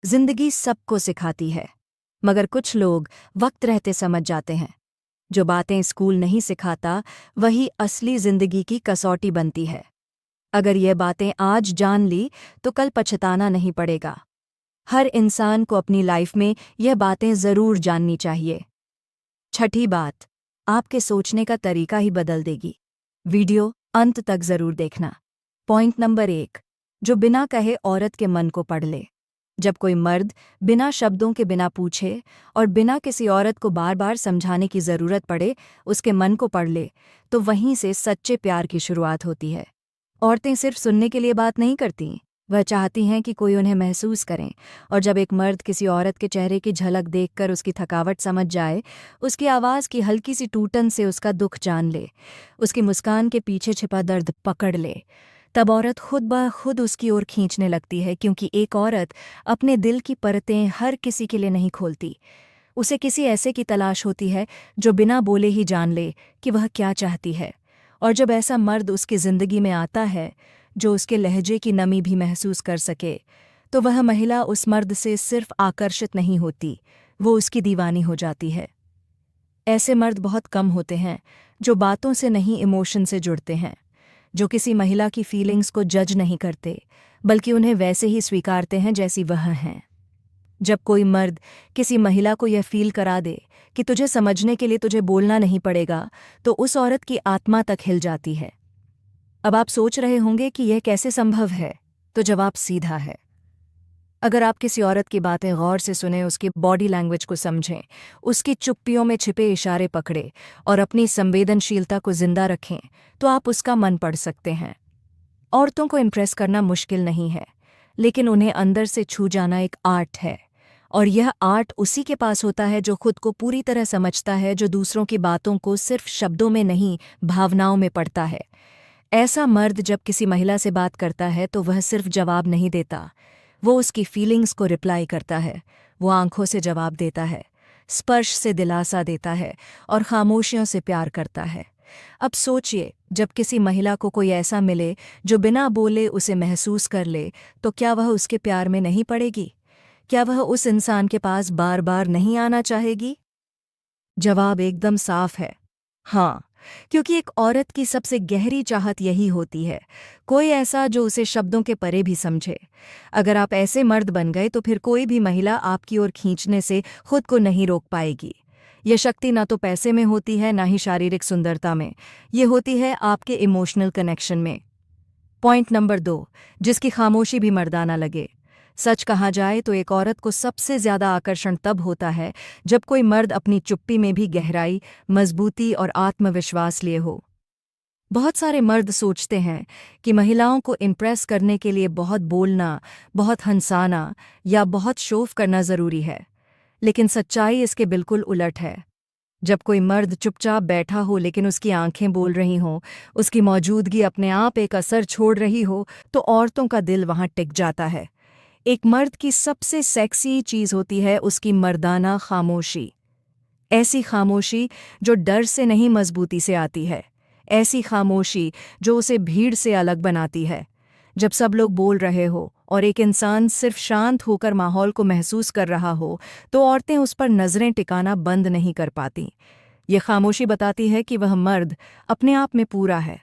जिंदगी सबको सिखाती है, मगर कुछ लोग वक्त रहते समझ जाते हैं। जो बातें स्कूल नहीं सिखाता, वही असली जिंदगी की कसौटी बनती है। अगर ये बातें आज जान ली, तो कल पछताना नहीं पड़ेगा। हर इंसान को अपनी लाइफ में यह बातें जरूर जाननी चाहिए। छठी बात, आपके सोचने का तरीका ही बदल देगी। वीडियो अंत तक जरूर देखना। पॉइंट नंबर 1, जो बिना कहे औरत के मन को पढ़ ले। जब कोई मर्द बिना शब्दों के बिना पूछे और बिना किसी औरत को बार बार समझाने की ज़रूरत पड़े उसके मन को पढ़ ले, तो वहीं से सच्चे प्यार की शुरुआत होती है। औरतें सिर्फ सुनने के लिए बात नहीं करती, वह चाहती हैं कि कोई उन्हें महसूस करें। और जब एक मर्द किसी औरत के चेहरे की झलक देखकर उसकी थकावट समझ जाए, उसकी आवाज़ की हल्की सी टूटन से उसका दुख जान ले, उसकी मुस्कान के पीछे छिपा दर्द पकड़ ले, तब औरत खुद ब खुद उसकी ओर खींचने लगती है। क्योंकि एक औरत अपने दिल की परतें हर किसी के लिए नहीं खोलती। उसे किसी ऐसे की तलाश होती है जो बिना बोले ही जान ले कि वह क्या चाहती है। और जब ऐसा मर्द उसकी ज़िंदगी में आता है जो उसके लहजे की नमी भी महसूस कर सके, तो वह महिला उस मर्द से सिर्फ आकर्षित नहीं होती, वो उसकी दीवानी हो जाती है। ऐसे मर्द बहुत कम होते हैं जो बातों से नहीं इमोशन से जुड़ते हैं, जो किसी महिला की फीलिंग्स को जज नहीं करते, बल्कि उन्हें वैसे ही स्वीकारते हैं जैसी वह हैं। जब कोई मर्द किसी महिला को यह फील करा दे कि तुझे समझने के लिए तुझे बोलना नहीं पड़ेगा, तो उस औरत की आत्मा तक हिल जाती है। अब आप सोच रहे होंगे कि यह कैसे संभव है, तो जवाब सीधा है। अगर आप किसी औरत की बातें गौर से सुने, उसकी बॉडी लैंग्वेज को समझें, उसकी चुप्पियों में छिपे इशारे पकड़े और अपनी संवेदनशीलता को जिंदा रखें, तो आप उसका मन पढ़ सकते हैं। औरतों को इम्प्रेस करना मुश्किल नहीं है, लेकिन उन्हें अंदर से छू जाना एक आर्ट है। और यह आर्ट उसी के पास होता है जो खुद को पूरी तरह समझता है, जो दूसरों की बातों को सिर्फ शब्दों में नहीं, भावनाओं में पढ़ता है। ऐसा मर्द जब किसी महिला से बात करता है तो वह सिर्फ जवाब नहीं देता, वो उसकी फीलिंग्स को रिप्लाई करता है। वो आंखों से जवाब देता है, स्पर्श से दिलासा देता है और खामोशियों से प्यार करता है। अब सोचिए, जब किसी महिला को कोई ऐसा मिले जो बिना बोले उसे महसूस कर ले, तो क्या वह उसके प्यार में नहीं पड़ेगी? क्या वह उस इंसान के पास बार बार नहीं आना चाहेगी? जवाब एकदम साफ है, हाँ। क्योंकि एक औरत की सबसे गहरी चाहत यही होती है, कोई ऐसा जो उसे शब्दों के परे भी समझे। अगर आप ऐसे मर्द बन गए, तो फिर कोई भी महिला आपकी ओर खींचने से खुद को नहीं रोक पाएगी। यह शक्ति ना तो पैसे में होती है, ना ही शारीरिक सुंदरता में, ये होती है आपके इमोशनल कनेक्शन में। पॉइंट नंबर 2, जिसकी खामोशी भी मर्दाना लगे। सच कहा जाए तो एक औरत को सबसे ज्यादा आकर्षण तब होता है जब कोई मर्द अपनी चुप्पी में भी गहराई, मजबूती और आत्मविश्वास लिए हो। बहुत सारे मर्द सोचते हैं कि महिलाओं को इम्प्रेस करने के लिए बहुत बोलना, बहुत हंसाना या बहुत शोफ करना जरूरी है, लेकिन सच्चाई इसके बिल्कुल उलट है। जब कोई मर्द चुपचाप बैठा हो लेकिन उसकी आंखें बोल रही हों, उसकी मौजूदगी अपने आप एक असर छोड़ रही हो, तो औरतों का दिल वहां टिक जाता है। एक मर्द की सबसे सेक्सी चीज होती है उसकी मर्दाना खामोशी। ऐसी खामोशी जो डर से नहीं, मजबूती से आती है। ऐसी खामोशी जो उसे भीड़ से अलग बनाती है। जब सब लोग बोल रहे हो और एक इंसान सिर्फ शांत होकर माहौल को महसूस कर रहा हो, तो औरतें उस पर नजरें टिकाना बंद नहीं कर पाती। ये खामोशी बताती है कि वह मर्द अपने आप में पूरा है।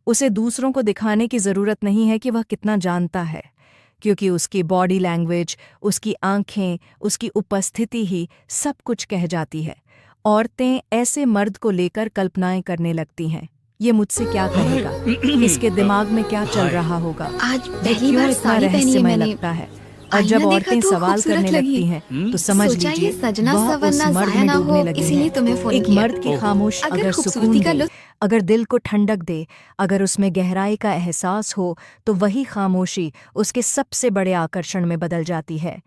उसे दूसरों को दिखाने की जरूरत नहीं है कि वह कितना जानता है, क्योंकि उसकी बॉडी लैंग्वेज, उसकी आंखें, उसकी उपस्थिति ही सब कुछ कह जाती है। औरतें ऐसे मर्द को लेकर कल्पनाएं करने लगती हैं, ये मुझसे क्या कहेगा, इसके दिमाग में क्या चल रहा होगा, आज यह पहली क्यों बार इतना साड़ी पहनी है रहस्यमय मैंने। लगता है। और जब आईना देखा औरतें तो सवाल खूबसूरत करने लगी। लगती हैं, तो समझ सोचा ये लीजिए सजना वह उस संवरना मर्द जाया में ना डूबने हो, लगी इसीलिए हैं। तुम्हें फोन एक किया। मर्द की खामोश अगर अगर खूबसूरती सुकून का दे, अगर दिल को ठंडक दे, अगर उसमें गहराई का एहसास हो, तो वही खामोशी उसके सबसे बड़े आकर्षण में बदल जाती है।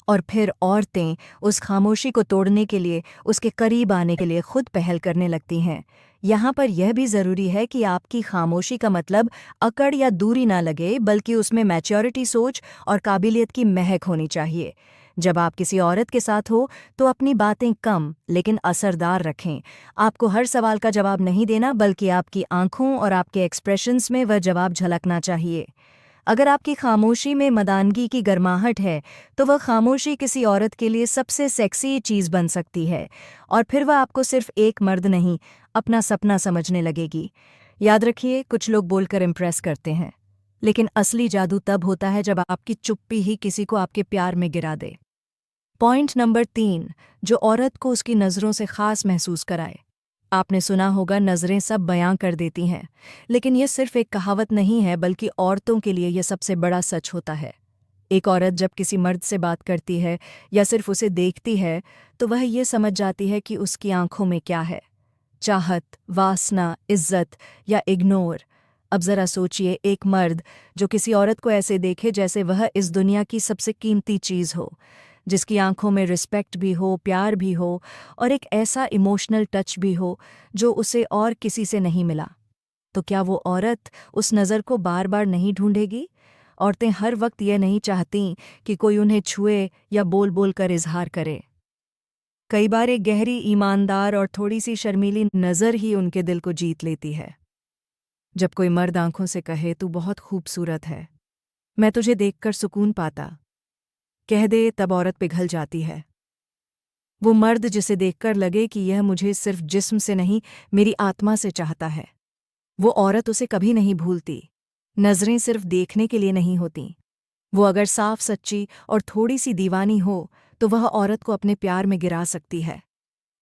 और फिर औरतें उस खामोशी को तोड़ने के लिए, उसके करीब आने के लिए खुद पहल करने लगती हैं। यहाँ पर यह भी ज़रूरी है कि आपकी खामोशी का मतलब अकड़ या दूरी ना लगे, बल्कि उसमें मैच्योरिटी, सोच और काबिलियत की महक होनी चाहिए। जब आप किसी औरत के साथ हो, तो अपनी बातें कम लेकिन असरदार रखें। आपको हर सवाल का जवाब नहीं देना, बल्कि आपकी आंखों और आपके एक्सप्रेशंस में वह जवाब झलकना चाहिए। अगर आपकी खामोशी में मर्दानगी की गर्माहट है तो वह खामोशी किसी औरत के लिए सबसे सेक्सी चीज़ बन सकती है, और फिर वह आपको सिर्फ एक मर्द नहीं, अपना सपना समझने लगेगी। याद रखिए, कुछ लोग बोलकर इम्प्रेस करते हैं, लेकिन असली जादू तब होता है जब आपकी चुप्पी ही किसी को आपके प्यार में गिरा दे। पॉइंट नंबर 3, जो औरत को उसकी नज़रों से ख़ास महसूस कराए। आपने सुना होगा, नज़रें सब बयां कर देती हैं, लेकिन यह सिर्फ एक कहावत नहीं है, बल्कि औरतों के लिए यह सबसे बड़ा सच होता है। एक औरत जब किसी मर्द से बात करती है या सिर्फ उसे देखती है, तो वह ये समझ जाती है कि उसकी आंखों में क्या है, चाहत, वासना, इज्जत या इग्नोर। अब ज़रा सोचिए, एक मर्द जो किसी औरत को ऐसे देखे जैसे वह इस दुनिया की सबसे कीमती चीज़ हो, जिसकी आंखों में रिस्पेक्ट भी हो, प्यार भी हो और एक ऐसा इमोशनल टच भी हो जो उसे और किसी से नहीं मिला, तो क्या वो औरत उस नज़र को बार बार नहीं ढूंढेगी? औरतें हर वक्त ये नहीं चाहती कि कोई उन्हें छुए या बोल बोल कर इजहार करे। कई बार एक गहरी, ईमानदार और थोड़ी सी शर्मीली नज़र ही उनके दिल को जीत लेती है। जब कोई मर्द आंखों से कहे, तू बहुत खूबसूरत है, मैं तुझे देखकर सुकून पाता, कह दे, तब औरत पिघल जाती है। वो मर्द जिसे देखकर लगे कि यह मुझे सिर्फ जिस्म से नहीं, मेरी आत्मा से चाहता है, वो औरत उसे कभी नहीं भूलती। नज़रें सिर्फ देखने के लिए नहीं होती, वो अगर साफ, सच्ची और थोड़ी सी दीवानी हो तो वह औरत को अपने प्यार में गिरा सकती है।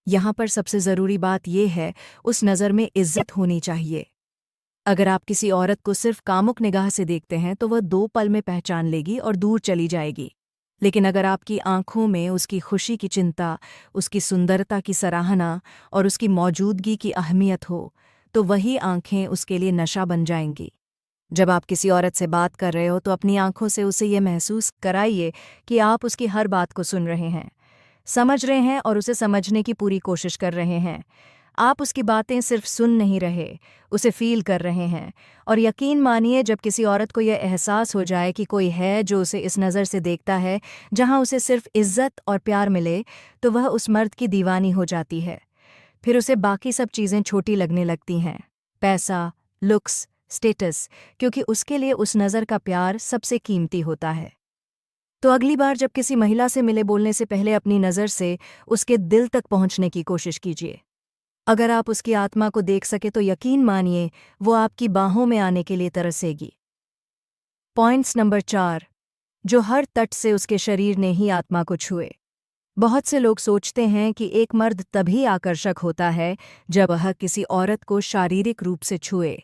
यहाँ पर सबसे ज़रूरी बात यह है, उस नज़र में इज्जत होनी चाहिए। अगर आप किसी औरत को सिर्फ कामुक निगाह से देखते हैं तो वह 2 पल में पहचान लेगी और दूर चली जाएगी। लेकिन अगर आपकी आंखों में उसकी खुशी की चिंता, उसकी सुंदरता की सराहना और उसकी मौजूदगी की अहमियत हो, तो वही आंखें उसके लिए नशा बन जाएंगी। जब आप किसी औरत से बात कर रहे हो तो अपनी आंखों से उसे ये महसूस कराइए कि आप उसकी हर बात को सुन रहे हैं, समझ रहे हैं और उसे समझने की पूरी कोशिश कर रहे हैं। आप उसकी बातें सिर्फ सुन नहीं रहे, उसे फ़ील कर रहे हैं। और यकीन मानिए, जब किसी औरत को यह एहसास हो जाए कि कोई है जो उसे इस नज़र से देखता है जहां उसे सिर्फ इज्जत और प्यार मिले, तो वह उस मर्द की दीवानी हो जाती है। फिर उसे बाकी सब चीज़ें छोटी लगने लगती हैं, पैसा, लुक्स, स्टेटस, क्योंकि उसके लिए उस नज़र का प्यार सबसे कीमती होता है। तो अगली बार जब किसी महिला से मिले, बोलने से पहले अपनी नज़र से उसके दिल तक पहुंचने की कोशिश कीजिए। अगर आप उसकी आत्मा को देख सके तो यकीन मानिए, वो आपकी बाहों में आने के लिए तरसेगी। पॉइंट्स नंबर 4, जो हर तट से उसके शरीर ने ही आत्मा को छुए। बहुत से लोग सोचते हैं कि एक मर्द तभी आकर्षक होता है जब वह किसी औरत को शारीरिक रूप से छुए,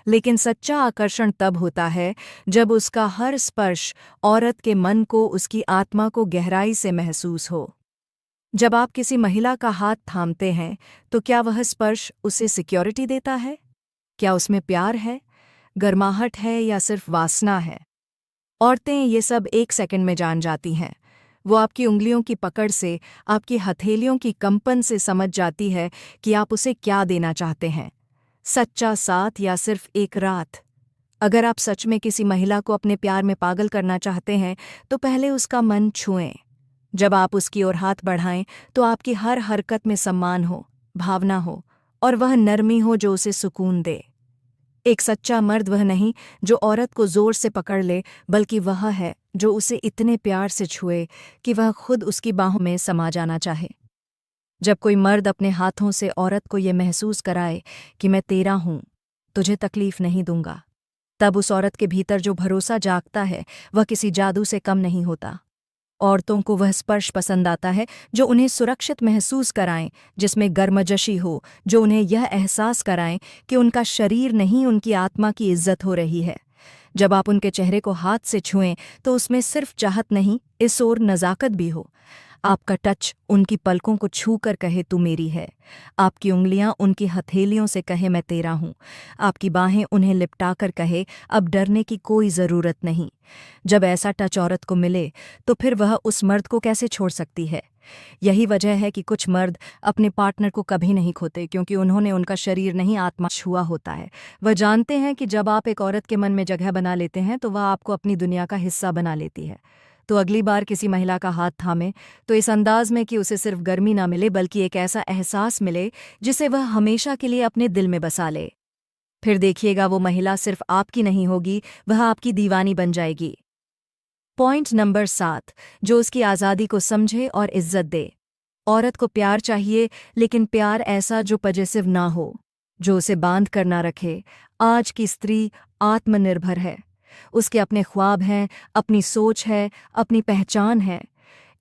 लेकिन सच्चा आकर्षण तब होता है जब उसका हर स्पर्श औरत के मन को, उसकी आत्मा को गहराई से महसूस हो। जब आप किसी महिला का हाथ थामते हैं तो क्या वह स्पर्श उसे सिक्योरिटी देता है? क्या उसमें प्यार है, गर्माहट है या सिर्फ वासना है? औरतें ये सब 1 सेकंड में जान जाती हैं। वो आपकी उंगलियों की पकड़ से, आपकी हथेलियों की कंपन से समझ जाती है कि आप उसे क्या देना चाहते हैं, सच्चा साथ या सिर्फ एक रात। अगर आप सच में किसी महिला को अपने प्यार में पागल करना चाहते हैं तो पहले उसका मन छुएं। जब आप उसकी ओर हाथ बढ़ाएं तो आपकी हर हरकत में सम्मान हो, भावना हो और वह नरमी हो जो उसे सुकून दे। एक सच्चा मर्द वह नहीं जो औरत को जोर से पकड़ ले, बल्कि वह है जो उसे इतने प्यार से छुए कि वह खुद उसकी बाहों में समा जाना चाहे। जब कोई मर्द अपने हाथों से औरत को ये महसूस कराए कि मैं तेरा हूँ, तुझे तकलीफ नहीं दूंगा, तब उस औरत के भीतर जो भरोसा जागता है वह किसी जादू से कम नहीं होता। औरतों को वह स्पर्श पसंद आता है जो उन्हें सुरक्षित महसूस कराएं, जिसमें गर्मजशी हो, जो उन्हें यह एहसास कराएं कि उनका शरीर नहीं, उनकी आत्मा की इज्जत हो रही है। जब आप उनके चेहरे को हाथ से छुएं तो उसमें सिर्फ चाहत नहीं, इस ओर नज़ाकत भी हो। आपका टच उनकी पलकों को छू कर कहे, तू मेरी है। आपकी उंगलियां उनकी हथेलियों से कहे, मैं तेरा हूँ। आपकी बाहें उन्हें लिपटा कर कहे, अब डरने की कोई ज़रूरत नहीं। जब ऐसा टच औरत को मिले तो फिर वह उस मर्द को कैसे छोड़ सकती है? यही वजह है कि कुछ मर्द अपने पार्टनर को कभी नहीं खोते, क्योंकि उन्होंने उनका शरीर नहीं, आत्मा छुआ होता है। वह जानते हैं कि जब आप एक औरत के मन में जगह बना लेते हैं तो वह आपको अपनी दुनिया का हिस्सा बना लेती है। तो अगली बार किसी महिला का हाथ थामे तो इस अंदाज में कि उसे सिर्फ गर्मी ना मिले, बल्कि एक ऐसा एहसास मिले जिसे वह हमेशा के लिए अपने दिल में बसा ले। फिर देखिएगा वो महिला सिर्फ आपकी नहीं होगी, वह आपकी दीवानी बन जाएगी। पॉइंट नंबर 7, जो उसकी आज़ादी को समझे और इज्जत दे। औरत को प्यार चाहिए, लेकिन प्यार ऐसा जो पजेसिव ना हो, जो उसे बांध कर ना रखे। आज की स्त्री आत्मनिर्भर है, उसके अपने ख्वाब हैं, अपनी सोच है, अपनी पहचान है।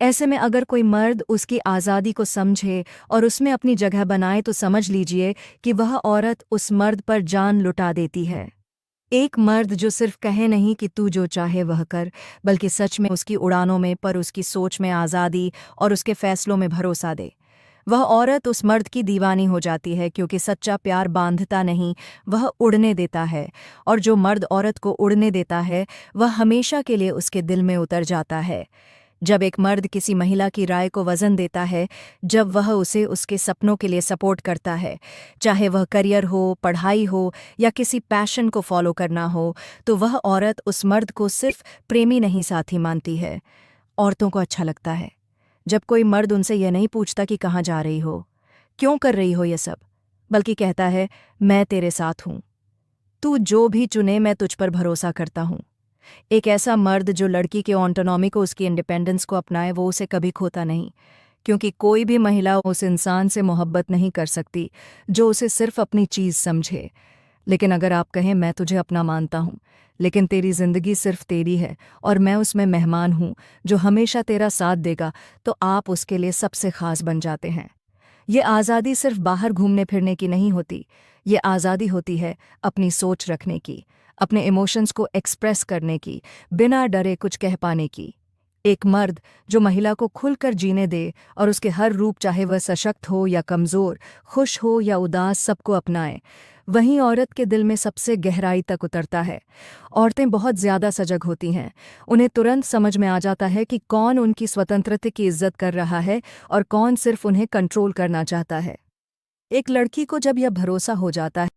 ऐसे में अगर कोई मर्द उसकी आज़ादी को समझे और उसमें अपनी जगह बनाए तो समझ लीजिए कि वह औरत उस मर्द पर जान लुटा देती है। एक मर्द जो सिर्फ कहे नहीं कि तू जो चाहे वह कर, बल्कि सच में उसकी उड़ानों में, पर उसकी सोच में आज़ादी और उसके फैसलों में भरोसा दे, वह औरत उस मर्द की दीवानी हो जाती है, क्योंकि सच्चा प्यार बांधता नहीं, वह उड़ने देता है। और जो मर्द औरत को उड़ने देता है, वह हमेशा के लिए उसके दिल में उतर जाता है। जब एक मर्द किसी महिला की राय को वज़न देता है, जब वह उसे उसके सपनों के लिए सपोर्ट करता है, चाहे वह करियर हो, पढ़ाई हो या किसी पैशन को फॉलो करना हो, तो वह औरत उस मर्द को सिर्फ प्रेमी नहीं साथी मानती है। औरतों को अच्छा लगता है जब कोई मर्द उनसे यह नहीं पूछता कि कहाँ जा रही हो, क्यों कर रही हो ये सब, बल्कि कहता है मैं तेरे साथ हूँ, तू जो भी चुने मैं तुझ पर भरोसा करता हूँ। एक ऐसा मर्द जो लड़की के ऑटोनॉमी को, उसकी इंडिपेंडेंस को अपनाए, वो उसे कभी खोता नहीं, क्योंकि कोई भी महिला उस इंसान से मोहब्बत नहीं कर सकती जो उसे सिर्फ अपनी चीज़ समझे। लेकिन अगर आप कहें मैं तुझे अपना मानता हूँ, लेकिन तेरी ज़िंदगी सिर्फ तेरी है और मैं उसमें मेहमान हूँ जो हमेशा तेरा साथ देगा, तो आप उसके लिए सबसे ख़ास बन जाते हैं। ये आज़ादी सिर्फ बाहर घूमने फिरने की नहीं होती, ये आज़ादी होती है अपनी सोच रखने की, अपने इमोशंस को एक्सप्रेस करने की, बिना डरे कुछ कह पाने की। एक मर्द जो महिला को खुलकर जीने दे और उसके हर रूप, चाहे वह सशक्त हो या कमज़ोर, खुश हो या उदास, सबको अपनाए, वहीं औरत के दिल में सबसे गहराई तक उतरता है। औरतें बहुत ज़्यादा सजग होती हैं, उन्हें तुरंत समझ में आ जाता है कि कौन उनकी स्वतंत्रता की इज्जत कर रहा है और कौन सिर्फ उन्हें कंट्रोल करना चाहता है। एक लड़की को जब यह भरोसा हो जाता है